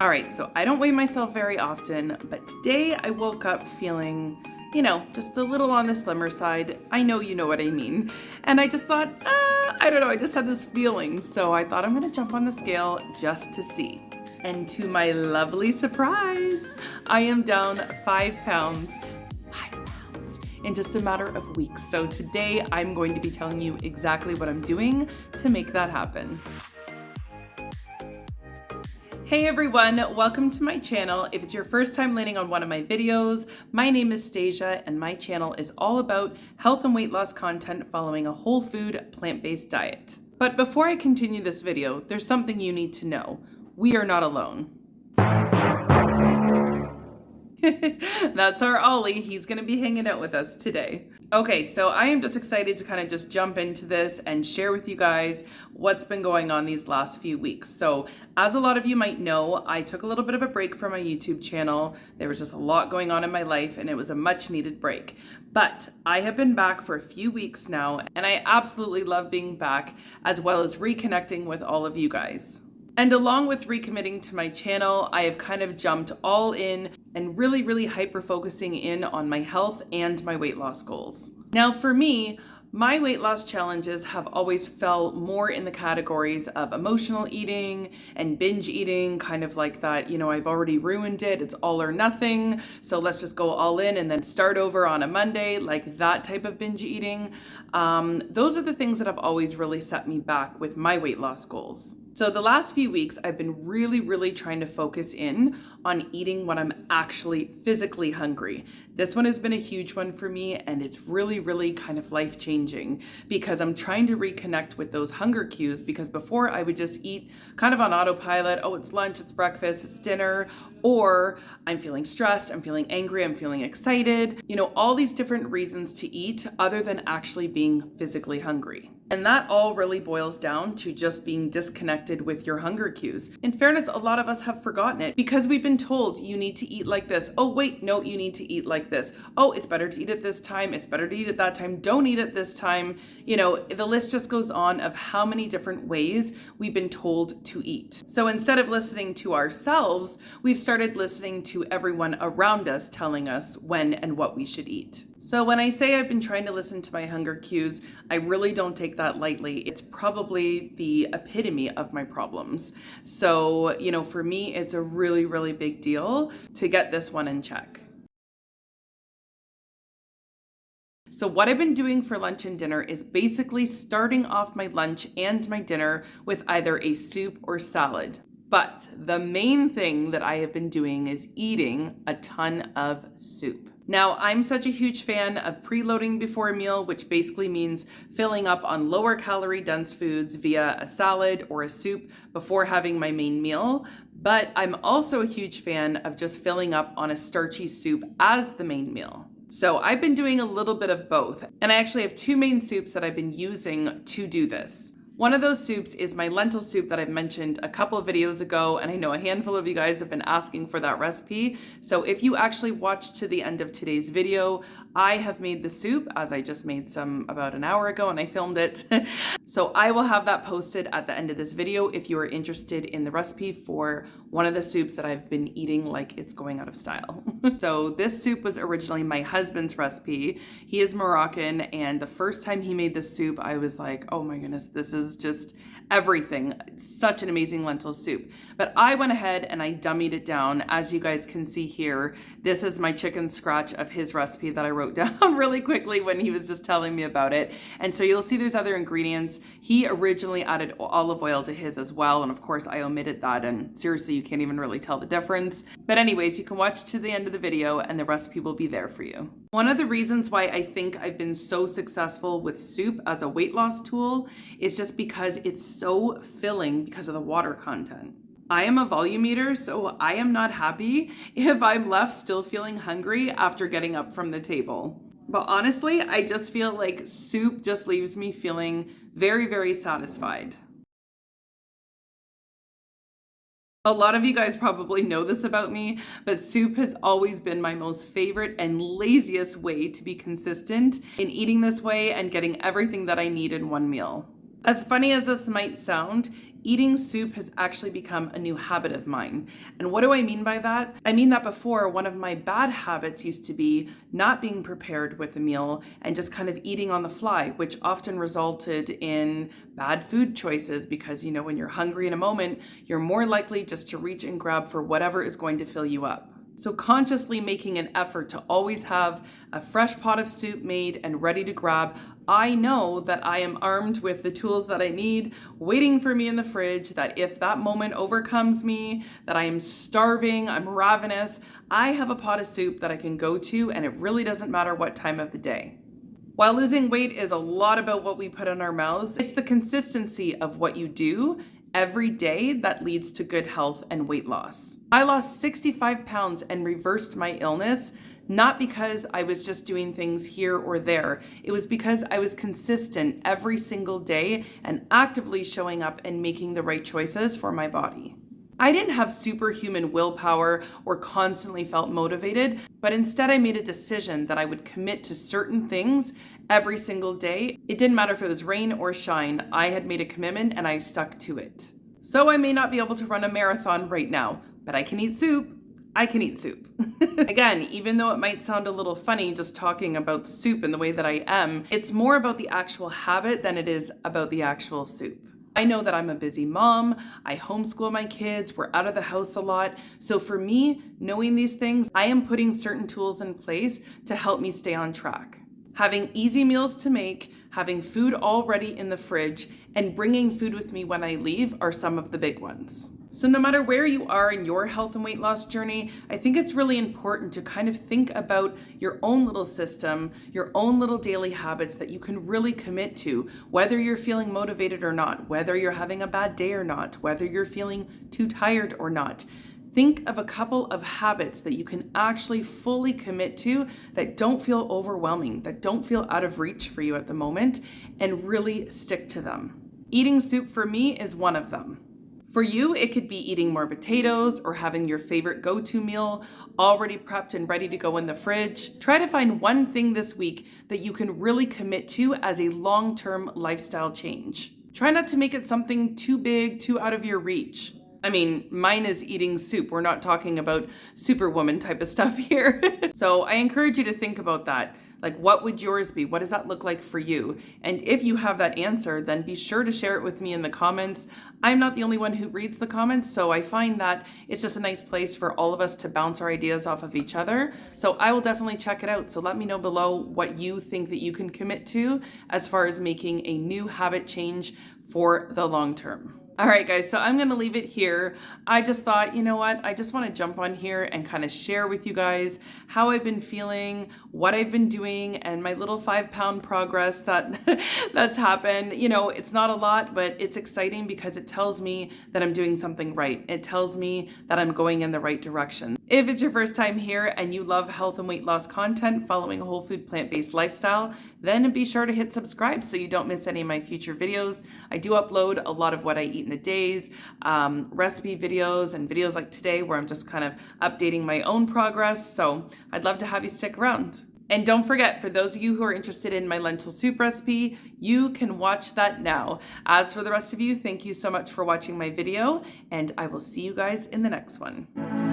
All right, so I don't weigh myself very often, but today I woke up feeling, just a little on the slimmer side. I know you know what I mean. And I just thought, I don't know, I just had this feeling. So I thought I'm gonna jump on the scale just to see. And to my lovely surprise, I am down 5 pounds. 5 pounds in just a matter of weeks. So today I'm going to be telling you exactly what I'm doing to make that happen. Hey everyone, welcome to my channel. If it's your first time landing on one of my videos, my name is Stasia and my channel is all about health and weight loss content following a whole food, plant-based diet. But before I continue this video, there's something you need to know. We are not alone. That's our Ollie. He's going to be hanging out with us today. Okay, so I am just excited to kind of just jump into this and share with you guys what's been going on these last few weeks. So as a lot of you might know, I took a little bit of a break from my YouTube channel. There was just a lot going on in my life and it was a much needed break. But I have been back for a few weeks now and I absolutely love being back, as well as reconnecting with all of you guys. And along with recommitting to my channel, I have kind of jumped all in and really hyper focusing in on my health and my weight loss goals. Now for me, my weight loss challenges have always fell more in the categories of emotional eating and binge eating, kind of like that, I've already ruined it, it's all or nothing, so let's just go all in and then start over on a Monday, like that type of binge eating. Those are the things that have always really set me back with my weight loss goals. So the last few weeks, I've been really trying to focus in on eating when I'm actually physically hungry. This one has been a huge one for me, and it's really kind of life-changing because I'm trying to reconnect with those hunger cues, because before I would just eat kind of on autopilot. Oh, it's lunch, it's breakfast, it's dinner, or I'm feeling stressed, I'm feeling angry, I'm feeling excited, all these different reasons to eat other than actually being physically hungry. And that all really boils down to just being disconnected with your hunger cues. In fairness, a lot of us have forgotten it because we've been told you need to eat like this. Oh, wait, no, you need to eat like this. Oh, it's better to eat at this time. It's better to eat at that time. Don't eat at this time. The list just goes on of how many different ways we've been told to eat. So instead of listening to ourselves, we've started listening to everyone around us telling us when and what we should eat. So when I say I've been trying to listen to my hunger cues, I really don't take that lightly. It's probably the epitome of my problems. So, for me, it's a really big deal to get this one in check. So what I've been doing for lunch and dinner is basically starting off my lunch and my dinner with either a soup or salad. But the main thing that I have been doing is eating a ton of soup. Now, I'm such a huge fan of preloading before a meal, which basically means filling up on lower calorie dense foods via a salad or a soup before having my main meal. But I'm also a huge fan of just filling up on a starchy soup as the main meal. So I've been doing a little bit of both, and I actually have two main soups that I've been using to do this. One of those soups is my lentil soup that I've mentioned a couple of videos ago, and I know a handful of you guys have been asking for that recipe. So if you actually watched to the end of today's video, I have made the soup, as I just made some about an hour ago and I filmed it. So I will have that posted at the end of this video if you are interested in the recipe for one of the soups that I've been eating like it's going out of style. So this soup was originally my husband's recipe. He is Moroccan, and the first time he made this soup, I was like, oh my goodness, this is just everything. Such an amazing lentil soup. But I went ahead and I dummied it down. As you guys can see here, this is my chicken scratch of his recipe that I wrote down really quickly when he was just telling me about it. And so you'll see there's other ingredients. He originally added olive oil to his as well. And of course I omitted that, and seriously, you can't even really tell the difference. But anyways, you can watch to the end of the video and the recipe will be there for you. One of the reasons why I think I've been so successful with soup as a weight loss tool is just because it's so filling because of the water content. I am a volume eater, so I am not happy if I'm left still feeling hungry after getting up from the table. But honestly, I just feel like soup just leaves me feeling very satisfied. A lot of you guys probably know this about me, but soup has always been my most favorite and laziest way to be consistent in eating this way and getting everything that I need in one meal. As funny as this might sound, eating soup has actually become a new habit of mine. And what do I mean by that? I mean that before, one of my bad habits used to be not being prepared with a meal and just kind of eating on the fly, which often resulted in bad food choices because, you know, when you're hungry in a moment, you're more likely just to reach and grab for whatever is going to fill you up. So consciously making an effort to always have a fresh pot of soup made and ready to grab, I know that I am armed with the tools that I need waiting for me in the fridge, that if that moment overcomes me, that I am starving, I'm ravenous, I have a pot of soup that I can go to, and it really doesn't matter what time of the day. While losing weight is a lot about what we put in our mouths, it's the consistency of what you do every day that leads to good health and weight loss. I lost 65 pounds and reversed my illness, not because I was just doing things here or there. It was because I was consistent every single day and actively showing up and making the right choices for my body. I didn't have superhuman willpower or constantly felt motivated, but instead I made a decision that I would commit to certain things every single day. It didn't matter if it was rain or shine. I had made a commitment and I stuck to it. So I may not be able to run a marathon right now, but I can eat soup. I can eat soup. Again, even though it might sound a little funny just talking about soup in the way that I am, it's more about the actual habit than it is about the actual soup. I know that I'm a busy mom, I homeschool my kids, we're out of the house a lot. So for me, knowing these things, I am putting certain tools in place to help me stay on track. Having easy meals to make, having food already in the fridge, and bringing food with me when I leave are some of the big ones. So no matter where you are in your health and weight loss journey, I think it's really important to kind of think about your own little system, your own little daily habits that you can really commit to, whether you're feeling motivated or not, whether you're having a bad day or not, whether you're feeling too tired or not. Think of a couple of habits that you can actually fully commit to that don't feel overwhelming, that don't feel out of reach for you at the moment, and really stick to them. Eating soup for me is one of them. For you, it could be eating more potatoes or having your favorite go-to meal already prepped and ready to go in the fridge. Try to find one thing this week that you can really commit to as a long-term lifestyle change. Try not to make it something too big, too out of your reach. I mean, mine is eating soup. We're not talking about superwoman type of stuff here. So I encourage you to think about that. Like, what would yours be? What does that look like for you? And if you have that answer, then be sure to share it with me in the comments. I'm not the only one who reads the comments, so I find that it's just a nice place for all of us to bounce our ideas off of each other. So I will definitely check it out. So let me know below what you think that you can commit to as far as making a new habit change for the long term. All right, guys, so I'm going to leave it here. I just thought, you know what? I just want to jump on here and kind of share with you guys how I've been feeling, what I've been doing, and my little 5-pound progress that's happened. You know, it's not a lot, but it's exciting because it tells me that I'm doing something right. It tells me that I'm going in the right direction. If it's your first time here and you love health and weight loss content following a whole food plant-based lifestyle, then be sure to hit subscribe so you don't miss any of my future videos. I do upload a lot of what I eat in the days, recipe videos and videos like today where I'm just kind of updating my own progress. So I'd love to have you stick around. And don't forget, for those of you who are interested in my lentil soup recipe, you can watch that now. As for the rest of you, thank you so much for watching my video, and I will see you guys in the next one.